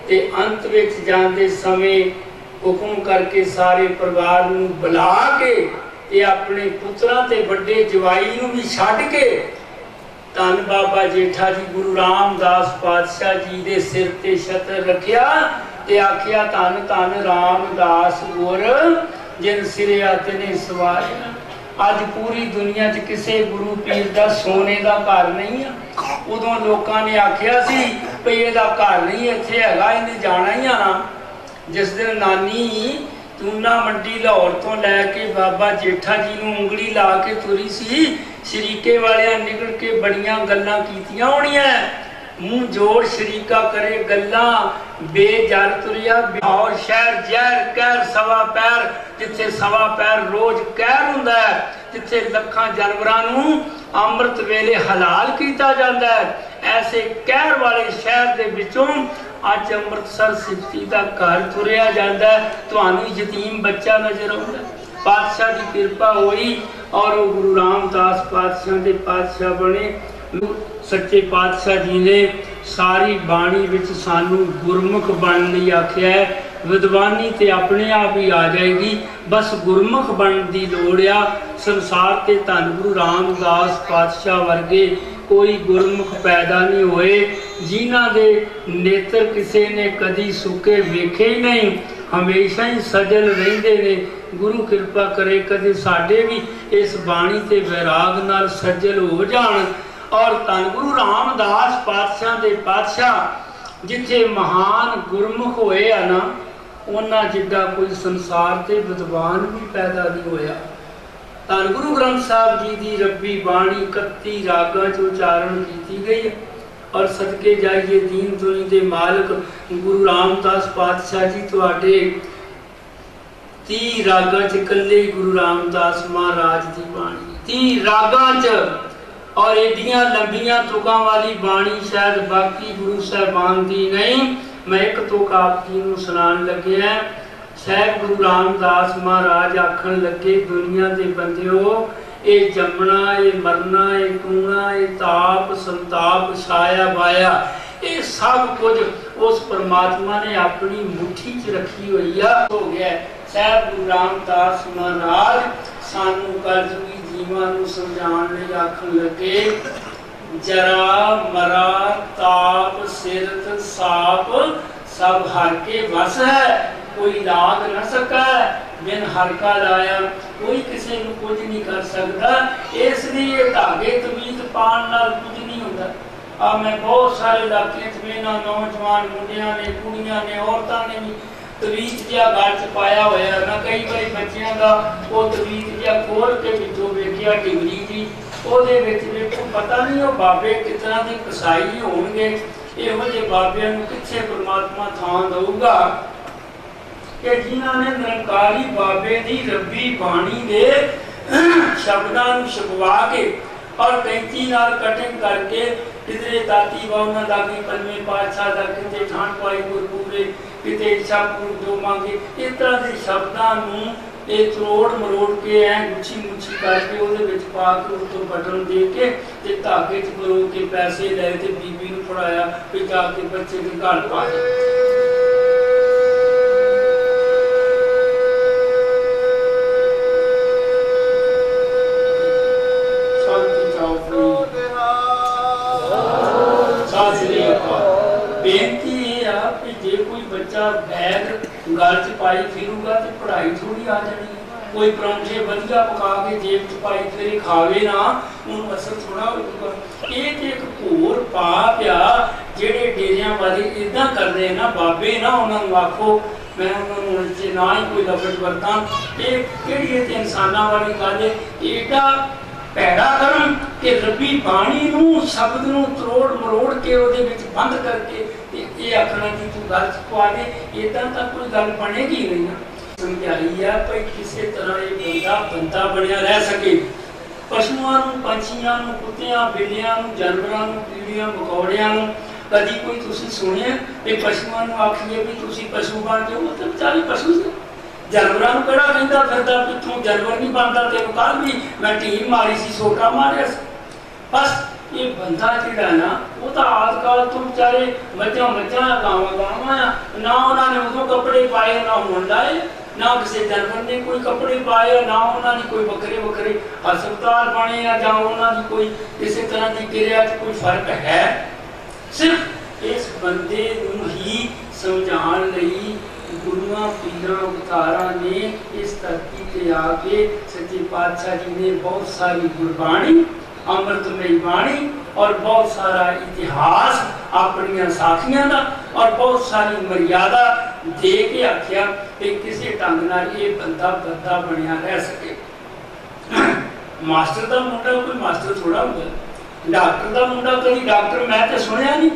ते अंत विच जांदे समय हुक्म करके सारे परिवार नूं बुला के ते अपने पुत्रां ते बड़े जवाई नूं भी छड्ड के धन बाबा जेठा जी गुरु रामदास पातशाह जी दे सिर ते छत्र रखिया ते आखिया धन धन रामदास गुर जिन सिरे आते ने सवारिया। अज पूरी दुनिया च किसी गुरु पीर का सोने का घर नहीं है। उदों लोगों ने आखिया सी भई इहदा घर नहीं इत्थे हैगा, इन्हें जाना ही आना। जिस दिन नानी चूना मंडी लाहौर तो लैके बाबा जेठा जी नूं उंगली ला के तुरी सी, शरीके वालियां निकल के बड़ियां गल्लां कीतियां होणियां। मुंह जोड़ शरीका करे गल्लां बेजार तुरिया और शहर जहर कहर सवा पैर, जिथे सवा पैर रोज कहर हुंदा है, जिथे लखां जानवरां नूं अमृत वेले हलाल कीता जांदा है। ऐसे कहर वाले शहर दे विचों अज अमृतसर सिफती का घर तुरिया जाता है। तुहानू यतीम बच्चा नजर आउंदा, पातशाह की कृपा हुई और वो गुरु रामदास पातशाह के पातशाह बने। सच्चे पातशाह जी ने सारी बाणी विच सानू गुरमुख बनने लई आख्या है। विद्वानी ते अपने आप ही आ जाएगी, बस गुरमुख बनने की लोड़ आ। संसार ते धन गुरु रामदास पातशाह वर्गे कोई गुरमुख पैदा नहीं होए जिन्हां दे नेत्र किसी ने कदी सुके वेखे ही नहीं, हमेशा ही सजल रहिंदे ने। गुरु कृपा करे कदे साडे भी इस बाणी ते वैराग नाल सजल हो जाण। और धन गुरु रामदास पातशाह दे पातशाह जिथे महान गुरमुख होए आ ना, उन्हां जिद्दा कोई संसार ते विद्वान भी पैदा नहीं होया। धन गुरु ग्रंथ साहब जी की रब्बी बाणी 31 रागां च उचारण की गई है। और सदके जाइए दीन दुनी दे मालिक गुरु रामदास पातशाह जी तुहाडे 30 रागां च कल्ले गुरु रामदास महाराज की बाणी 30 रागां च, और एडियां लंबियां तुकां वाली बाणी शायद बाकी गुरु साहबान दी नहीं। मैं एक तुक आप जी नूं सुनान लगे हैं। साहब गुरु रामदास महाराज आखन लगे, दुनिया के बंदिओ ये जमना, ये मरना, ये टूना, ये ताप संताप छाया वाया, ये सब कुछ उस परमात्मा ने अपनी मुट्ठी च रखी हुई है। हो गया साहब गुरु रामदास महाराज सानू कलयुगी जीवां नूं समझाउण लई आखण लगे, जरा मरा ताप सिरत साप सब हर के बस है, कोई लाग न सका बिन हर का लाया, कोई किसी को कुछ नहीं कर सकता। इसलिए धागे तवीत पान नाल कुछ नहीं होता। अब मैं बहुत सारे इलाके में नौजवान मुंडिया ने, कुड़ियां ने, औरतां ने भी तवीत जिहा गल च पाया होया। मैं कई बार बच्चियां का वो तवीत जिहा खोल के विचों वेखिया डिगरी जी, ਉਹਦੇ ਵਿੱਚ ਵੇਖੋ पता नहीं वो बाबे किस तरह की कसाई होणगे। ਇਹੋ ਜਿਹੇ ਬਾਬਿਆਂ ਨੂੰ ਕਿੱਥੇ परमात्मा थां ਦਊਗਾ कि जिन्होंने निरंकारी बाबे की रब्बी बाणी के शब्दों को छपवा के और कैंची नाल कटिंग करके किधरे दाती बाउना दाती 5वें पातशाह दा किते ठाण पाई गुरपूरे किते इच्छा पूर्ण जो मांगे। इस तरह के शब्दों ये त्रोड़ मरोड़ के ऐ गुच्छी मुच्छी करके वो पा के उतो बटन दे के ते धागे च परो के पैसे ले ते बीबी नूं फड़ाया भी जाके बच्चे के घर पा दे। बेनती ये आ कि जे कोई बच्चा बैग गल च पाई फिरूगा तो पढ़ाई थोड़ी आ जानी है। कोई परौंठे वधिया पका के जेब च पाई फिर खावे ना उन्होंने असर थोड़ा होगा। ये तो एक होर पाप आ जेडे डेरिया वाले इदा करते हैं ना बाबे ना उन्होंने आखो मैं उन्होंने ना ही कोई लफज वरता ये कि इंसाना वाली गल है। एडा पैड़ा करम कि रबी बाणी नूं शब्द नूं त्रोड़ मरोड़ के उहदे विच बंद करके ये आखना कि तू गल पा दे इदां तां कोई गल बनेगी नहीं ना। समझाई है भाई किसी तरह ये बंदा बंदा बनिया रह सके। पशुआं नूं पंछियां नूं कुत्तियां बिल्लियां नूं जानवरां नूं कीड़ियां मकौड़ियां नूं कदी कोई तुसीं सुनिया कि पशुआं नूं आखिए भी तुसीं पशु बन जाओ मतलब बेचारे पशु से जानवरों को कड़ा कहता फिरदा कि तू जानवर नहीं बनता तेन कल भी मैं टीम मारी सी सोटा मारिया बस। ये बंदा जिहड़ा ना वो तो आजकल तो बेचारे मझां गावां गावां ना उन्होंने उदों कपड़े पाए ना हुण लाए ना किसी जानवर ने कोई कपड़े पाए ना उन्होंने कोई वक्रे वक्रे हस्पताल बने या उन्होंने कोई किसी तरह की क्रिया कोई फर्क है। सिर्फ इस बंदे नूं ही समझाने लई गुरुआं पीरां अवतारां ने इस धरती पे आके सच्चे पातशाह जी ने बहुत सारी गुरबाणी अमृतमयी बाणी और बहुत सारा इतिहास अपनी साखियां का और बहुत सारी मर्यादा दे के आख्या कि किसी ढंग नाल ये बंदा बंदा बनिया रह सके। मास्टर का मुंडा कोई मास्टर थोड़ा होगा, डॉक्टर का मुंडा कभी डॉक्टर मैं तो सुनिया नहीं।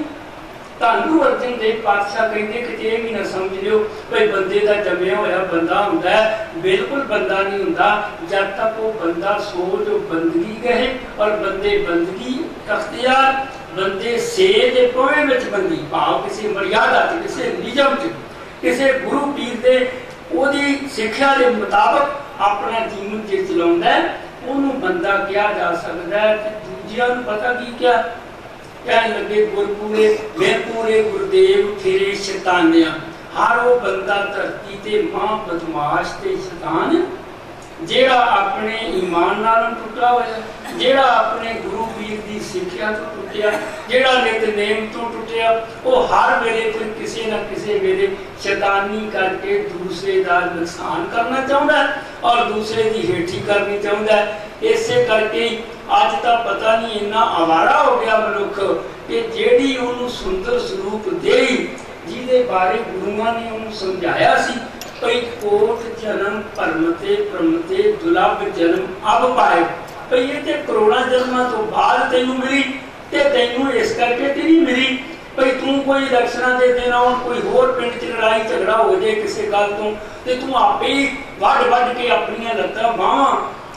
धन गुरु अर्जन देव पातशाह कहते कि ये भी ना समझ लियो भाई बंदे का जमया होया बंदा होंदा है, बिल्कुल बंदा नहीं होंदा जब तक वो बंदा सो जो बंदगी कहे और बंदे बंदगी अख्तियार बंदे से दे पोए विच बंदी भाव किसी मर्यादा च किसी नियम च किसी गुरु पीर दे ओदी सिक्ख्या दे मुताबिक अपना जीवन जे चलाउंदा है उन्होंने बंदा कहा जा सकता है। दूजियां नूं पता की क्या कह लगे गुरपूरे बेपूरे गुरुदेव फिरे शैतानिया। हर वो बंदा धरती ते मां बदमाश ते शैतान जेड़ा अपने ईमान नाल टुटा होया, जेड़ा अपने गुरु पीर दी सिक्ख्या तो टुटिया, जेड़ा नितनेम तो टुटिया, वो हर वेले फिर किसी न किसी वेले शैतानी करके दूसरे का नुकसान करना चाहता है और दूसरे की हेठी करनी चाहता है। इसे करके अज तक पता नहीं इन्ना आवारा हो गया मनुख कि जेड़ी उन्होंने सुंदर स्वरूप दे जिहदे बारे गुरुआं ने उन्होंने समझाया सी कई कोट जन्म परमते प्रमते दुलभ जन्म अब पाए भई ये ते करोड़ां जन्मां तो बाद तैनूं मिली ते तैनूं इस करके ते नहीं मिली भई तू कोई इलेक्शनां दे दिन आउण कोई होर पिंड च लड़ाई झगड़ा हो जाए किसी गल तो ते तू आपे ही वढ वढ के अपनियां लत्तां बाहां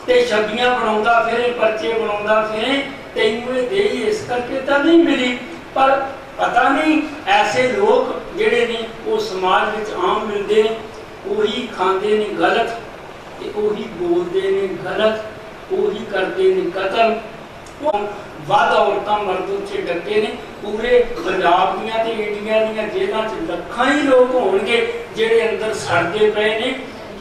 ते छब्बियां बनाउंदा फिरे पर्चे बनाउंदा फिरे तैनूं ये देई इस करके तां नहीं मिली। पर पता नहीं ऐसे लोग जिहड़े ने वो समाज विच आम मिलदे ने ਉਹੀ ਖਾਂਦੇ ਨੇ ਗਲਤ ਤੇ ਉਹੀ ਬੋਲਦੇ ਨੇ ਗਲਤ ਉਹੀ ਕਰਦੇ ਨੇ ਕਤਲ। ਵੱਧ ਔਰਤਾਂ ਮਰਦ ਉੱਤੇ ਡੱਕੇ ਨੇ ਪੂਰੇ ਪੰਜਾਬ ਦੀਆਂ ਤੇ ਇੰਡੀਆ ਦੀਆਂ ਜੇਲ੍ਹਾਂ 'ਚ ਲੱਖਾਂ ਹੀ ਲੋਕ ਹੋਣਗੇ ਜਿਹੜੇ ਅੰਦਰ ਸੜਦੇ ਪਏ ਨੇ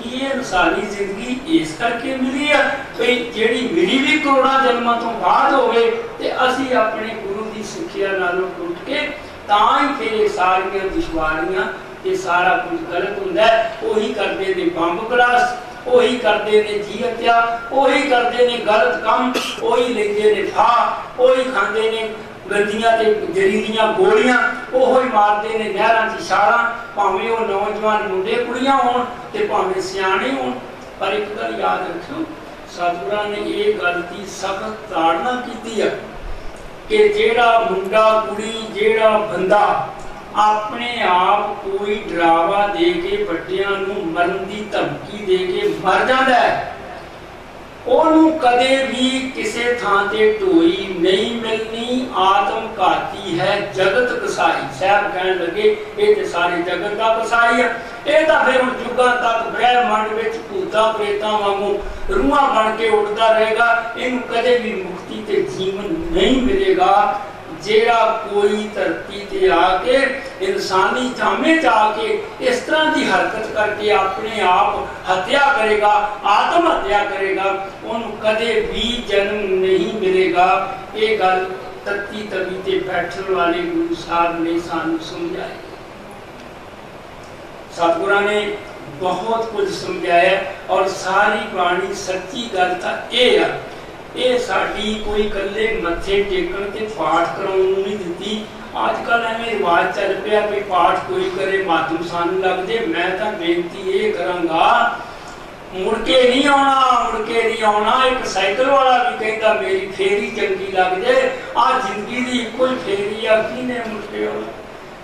ਕਿ ਇਹ ਇਨਸਾਨੀ ਜ਼ਿੰਦਗੀ ਇਸ ਕਰਕੇ ਮਿਲੀ ਆ ਭਈ ਜਿਹੜੀ ਮਿਲੀ ਵੀ ਕਰੋੜਾਂ ਜਨਮਾਂ ਤੋਂ ਬਾਅਦ ਹੋਵੇ ਤੇ ਅਸੀਂ ਆਪਣੇ ਗੁਰੂ ਦੀ ਸਿੱਖਿਆ ਨਾਲੋਂ ਟੁੱਟ ਕੇ ਤਾਂ ਹੀ ਫਿਰ ਸਾਰੀਆਂ ਦੁਸ਼ਵਾਰੀਆਂ ये सारा कुछ गलत होंदा है। वही करते ने बंब ब्लास्ट वही करते ने जी हत्या वही करते ने गलत काम वही लेंदे ने फा वही खांदे ने गंदियां ते जहरीलियां गोलियां वही मारते ने नहरां च छालां भावें वो नौजवान मुंडे कुड़ियां होण ते भावें सियाणे होण। पर एक गल याद रखियो सतगुरां ने ये गल दी सख्त ताड़ना कीती है कि जेड़ा मुंडा कुड़ी जेड़ा बंदा अपने आप कोई डरावा दे के बच्चियां नूं मरन दी धमकी दे के मर जाता है ਉਹਨੂੰ ਕਦੇ ਵੀ ਕਿਸੇ ਥਾਂ ਤੇ ਢੋਈ ਨਹੀਂ ਮਿਲਣੀ। ਆਤਮ ਘਾਤੀ ਹੈ ਜਗਤ ਕਸਾਈ। ਸਾਹਿਬ ਕਹਿਣ ਲੱਗੇ ਇਹ ਤੇ ਸਾਰੇ ਜਗਤ ਦਾ ਕਸਾਈ ਹੈ। ਇਹ ਤਾਂ ਫਿਰ ਹੁਣ ਜੁਗਾਂ ਤੱਕ ਬ੍ਰਹਿਮੰਡ ਵਿੱਚ ਭੂਤਾਂ ਪ੍ਰੇਤਾਂ ਵਾਂਗੂ ਰੂਹਾਂ ਬਣ ਕੇ ਉੱਡਦਾ ਰਹੇਗਾ। ਇਹਨੂੰ ਕਦੇ ਵੀ ਮੁਕਤੀ ਤੇ ਜੀਵਨ ਨਹੀਂ ਮਿਲੇਗਾ। ਜਿਹੜਾ ਕੋਈ ਧਰਤੀ ਤੇ ਆके इंसानी जामे जाके इस तरह की हरकत करके अपने आप हत्या करेगा, आत्म हत्या करेगा, उन्हें कदे भी जन्म नहीं मिलेगा। ये गल तत्ती तवी ते बैठने वाले गुरु साहब ने सानू समझाई। सतगुरु ने बहुत कुछ समझाया और सारी बाणी सच्ची गल तां ये है। ये साडी कोई कल्ले मत्थे टेकण ते पाठ कराउण नहीं दित्ती। आजकल एवें रिवाज चल पिया भी पाठ कोई करे माध्यम सानू लग जाए। मैं तां बेनती ये करांगा मुड़ के नहीं आउणा, मुड़ के नहीं आउणा। एक साइकिल वाला भी कहता मेरी फेरी चंगी लग जाए। आ जिंदगी दी इक्को ही फेरी आ, किने मुड़ के आउणा।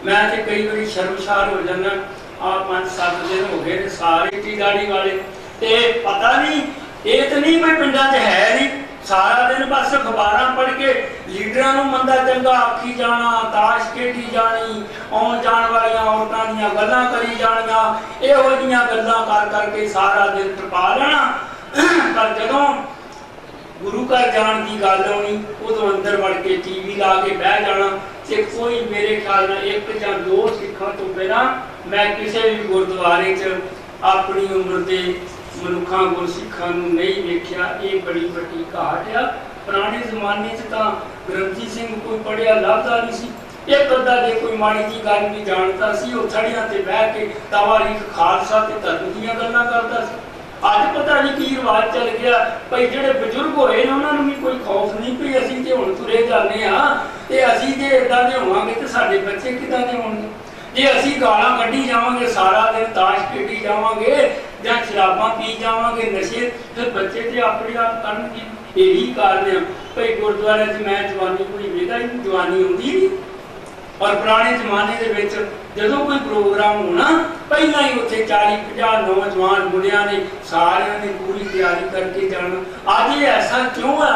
मैं ते कई बारी शर्मसार हो जाना। आ 5-7 दिन हो गए सारे टी दाड़ी वाले ते पता नहीं ये तो नहीं कोई पिंडां च है नहीं। सारा दिन बस अखबारां पढ़ के लीडरां नूं मंदा चंगा आखी जाना, ताश खेडी जानी, आउण जाण वालियां औरतां दीयां गल्लां करी जाणियां। इहो जिहियां गल्लां कर करके सारा दिन टपा लेना। पर जदों गुरु घर जाण दी गल आउणी उदों अंदर वड़ के टीवी ला के बह जाना। ते कोई मेरे ख्याल नाल 1 या 2 सिखां तो बिना मैं किसी भी गुरुद्वारे च अपनी उम्र दे मनुखा गुरसिखां नूं नहीं वेख्या। ये बड़ी वड्डी घाट आ। पुराने जमाने च तां ग्रंथी सिंह कोई पढ़िया लभदा नहीं सी। एक अद्धा जे कोई माड़ी जी गल भी जानता सी वो थड़ियां ते बह के तावारीख खालसा ते धर्म दीयां गल्लां करदा सी। अज पता नहीं की रिवाज चल गया भाई जिहड़े बजुर्ग होए ने उन्हां नूं भी कोई खौफ नहीं भी असीं ते हुण तुरे जाने आ ते असीं जे इदां दे होवांगे ते साडे बच्चे किदां दे होणगे। जे असीं गालां कड्ढी जावांगे सारा दिन ताश खेडी जावांगे या शराबां पी जावांगे नशे फिर बच्चे ते अपने आप करनगे। यही कारण है भाई गुरुद्वारे च मैं जवानी कोई वेदा ही जवानी आउंदी नहीं। और पुराने जमाने दे विच जदों कोई प्रोग्राम होना पहला ही उत्थे 40-50 नौजवान मुंडियां ने सारियां ने पूरी तैयारी करके जाना। आज ये ऐसा क्यों है,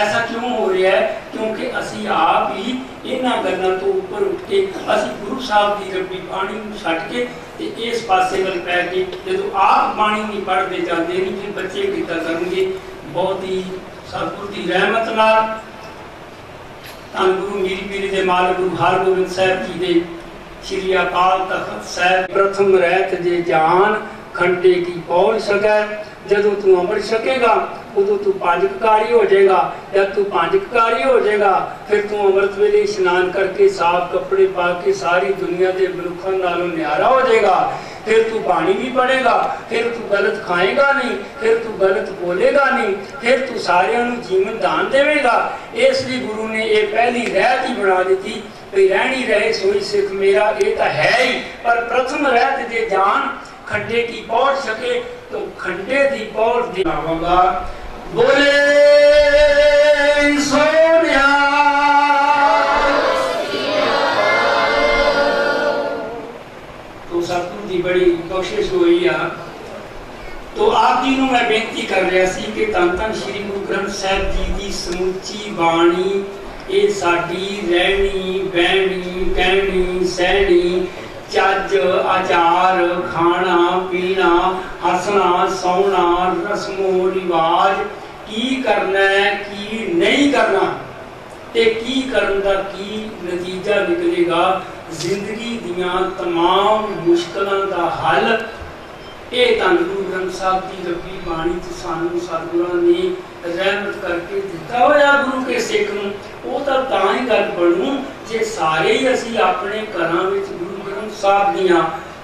ऐसा क्यों हो रहा है? क्योंकि असी आप ही इन्हां गल्लां तो ऊपर उठ के असी गुरु साहब की रब्बी बाणी नूं छड्ड के ते इस पासे वल पै के जदों आप बाणी नहीं पढ़दे जांदे नहीं फिर बच्चे किदां करनगे। बहुत ही सतगुरु की रहमत नाल धन गुरु मीरी पीरी दे माल गुरु हरगोबिंद साहब जी दे श्री अकाल तख्त साहब प्रथम रहत जे जान खंडे की पौल सकै। जदों तू अमृत छकेगा उदों तू पांचकारी हो जाएगा। जब तू पांचकारी हो जाएगा फिर तू अमृत वेले स्नान करके साफ कपड़े पा के सारी दुनिया के मनुखों नालों न्यारा हो जाएगा। फिर तू बाणी भी पढ़ेगा, फिर तू गलत खाएगा नहीं, फिर तू गलत बोलेगा नहीं, फिर तू सारियां नूं जीवन दान देवेगा। इसलिए गुरु ने यह पहली रहत ही बना दी भी रहनी रहे सोई सिख मेरा। ये तो है ही पर प्रथम रहत जे जान खंडे की पौड़ सके तो खंडे की पौड़ दिखावांगा। बोले सोनिया तो सतगुरु की बड़ी कोशिश हुई है। तो आप जी नूं मैं बेनती कर रहा सी कि धन धन श्री गुरु ग्रंथ साहिब जी की समुची बाणी ये साडी रहनी बहनी कहनी सहनी चज आचार खाना पीना हसना सौना रस्मो रिवाज की करना की नहीं करना ते की करन दा की नतीजा निकलेगा। जिंदगी दियां तमाम मुश्किलों का हल ये धन गुरु ग्रंथ साहब की रब्बी बाणी च सानू सतगुरां ने रहमत करके दिता होया। गुरु के सिख नूं वो तां ही गल बनू जे सारे ही असीं अपने घरां विच गुरु ग्रंथ साहब दीयां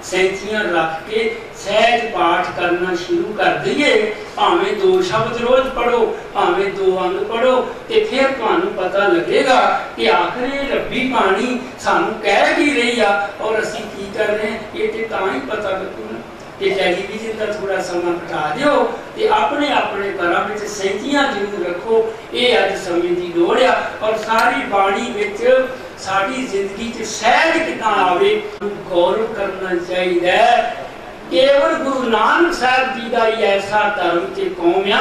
सैंचियां रख के सहज पाठ करना शुरू कर दईए। भावें 2 शब्द रोज पढ़ो, भावें 2 अंग पढ़ो ते फिर तुहानू पता लगेगा कि आखिर ये रब्बी बाणी सानू कह की रही आ और असीं की कर रहे हैं। ये ते तां ही पता लगूगा। कि टेलीविजन का थोड़ा समय घटा दिओ ते अपने अपने घरां विच सैंचियां जरूर रखो। ये अज समय की लोड़ आ और सारी बाणी विच साडी जिंदगी च सहज किदां आवे गौरव करना चाहिए। केवल गुरु नानक साहब जी का ही ऐसा धर्म ते कौम आ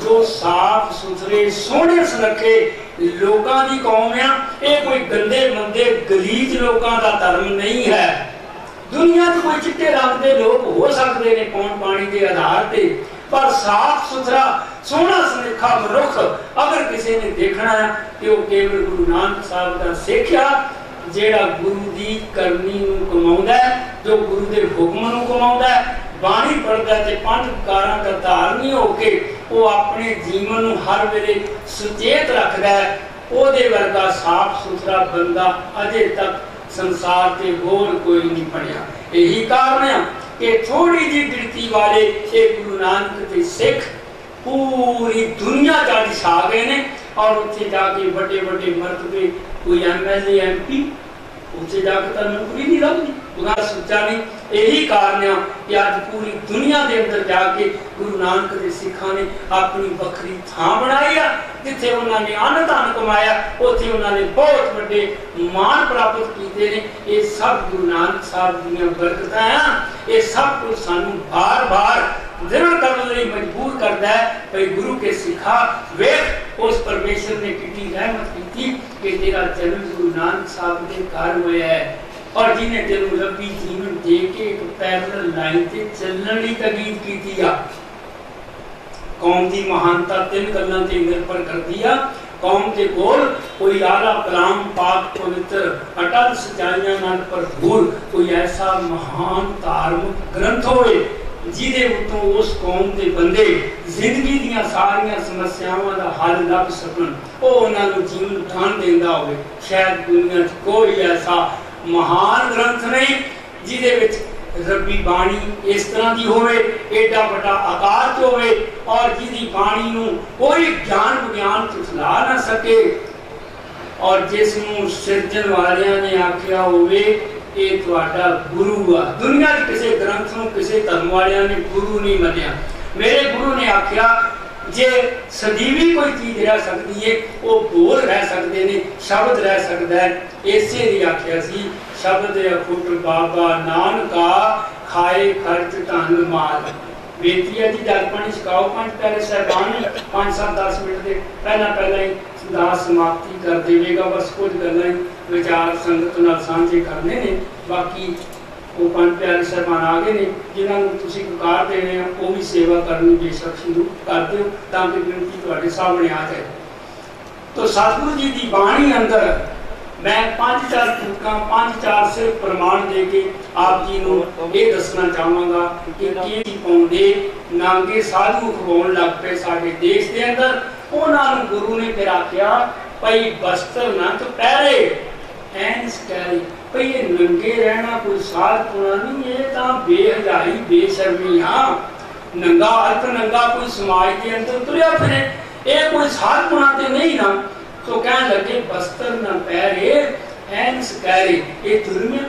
जो साफ सुथरे सोहने सुनखे लोगों की कौम है। ये कोई गंदे मंदे गलीज लोगों का धर्म नहीं है। दुनिया च कोई चिट्टे रंग के लोग हो सकते हैं पौन पानी के आधार पर, पर साफ सुथरा सोहना सुनखा मनुख अगर किसी ने देखना है तो केवल गुरु नानक साहब का सिखा जेड़ा गुरु की करनी कमाउंदा है, जो गुरु के हुक्म कमाउंदा है, बाणी पढ़ता है, पंज कारां का धारनी होके वो अपने जीवन में हर वेले सुचेत रखता है। ओदे वर्गा साफ सुथरा बंदा अजे तक संसार के होर कोई नहीं पढ़िया। यही कारण है कि थोड़ी जी गिनती वाले ये गुरु नानक के सिख पूरी दुनिया जाके छा गए ने और उत्थे जाके बड़े बड़े मरतबे कोई MLA MP उत्थे जाके तो नौकरी नहीं लगती, उन्हें सोचा नहीं। यही कारण है कि आज पूरी दुनिया के अंदर जाके गुरु नानक के सिखा ने अपनी बखरी थां बनाई है, जिथे उन्होंने अन्न धन कमाया, उत्थे उन्होंने बहुत बड़े मान प्राप्त किए ने। ये सब गुरु नानक साहब दी बरकतां हैं। ये सब कुछ सानू बार बार दृढ़ करने लिए मजबूर करता है भाई गुरु के सिखा वेख उस परमेश्वर ने कितनी रहमत की कि तेरा जन्म गुरु नानक साहब के घर होया है और जिन्हें तेन रब्बी जीवन दे के एक पैरल लाइन से चलने की तकीद की थी। कौम की महानता तीन गल्लां ते निर्भर कर दिया। कौम के कोल कोई आला कलाम पाक पवित्र अटल सच्चाइयां नाल भरपूर कोई ऐसा महान धार्मिक ग्रंथ होए जिहदे उत्तों उस कौम के बंदे जिंदगी दीयां सारियां समस्यावां दा हल लभ सकन, वो उन्हां नूं जीवन दान देंदा होवे। शायद दुनिया च कोई ऐसा महान ग्रंथ नहीं जिहदे विच रब्बी बाणी इस तरह की होवे, एडा बड़ा आकार च होवे और जिहदी बाणी नूं कोई ज्ञान विज्ञान झुठला ना सके और जिसनूं सिरजण वालियां ने आख्या होवे ये तुहाडा गुरु आ। दुनिया के किसी ग्रंथ नूं किसी धर्म वालियां ने गुरु नहीं मन्निया। मेरे गुरु ने आख्या जे सदीवी कोई चीज रह सकती है वो बोल रह सकते ने, शब्द रह सकता है। इसे ही आख्या सी शब्द अखुट बाबा नानका खाए खर्च धन माल। बेनती है जी दर्पण छकाओ पंज प्यारे साहबान 5-7-10 मिनट के पहला ही दास समाप्ति कर देगा। बस कुछ गल्लां विचार संगत नाल सांझे करने ने, बाकी वो पंज प्यारे साहबान आ गए ने जिन्होंने तुसीं पुकार देने हैं वो भी सेवा करनी बेशक शुरू कर दो ताकि गिनती तुहाडे सामने आ जाए। तो सतगुरु जी की बाणी अंदर मैं 5-4 तुकां 5-4 सिर्फ प्रमाण दे के आप जी नूं ये दसना चाहांगा कि की पाउंदे नांगे साधु खवाउण लग पे साडे देश के अंदर। उन्हां नूं गुरु ने फिर आख्या भाई वस्त्र ना तो पहरे एंस कैरी भाई ये नंगे रहना कोई साध पुना नहीं, ये तां बेहयाई बेशर्मी। हाँ नंगा अर्थ नंगा कोई समाज के अंदर तुरिया फिरे, ये कोई साध पुना ते नहीं ना। तो कहने लगे वस्त्र न पहरे एंस कैरी ये दुर्मिया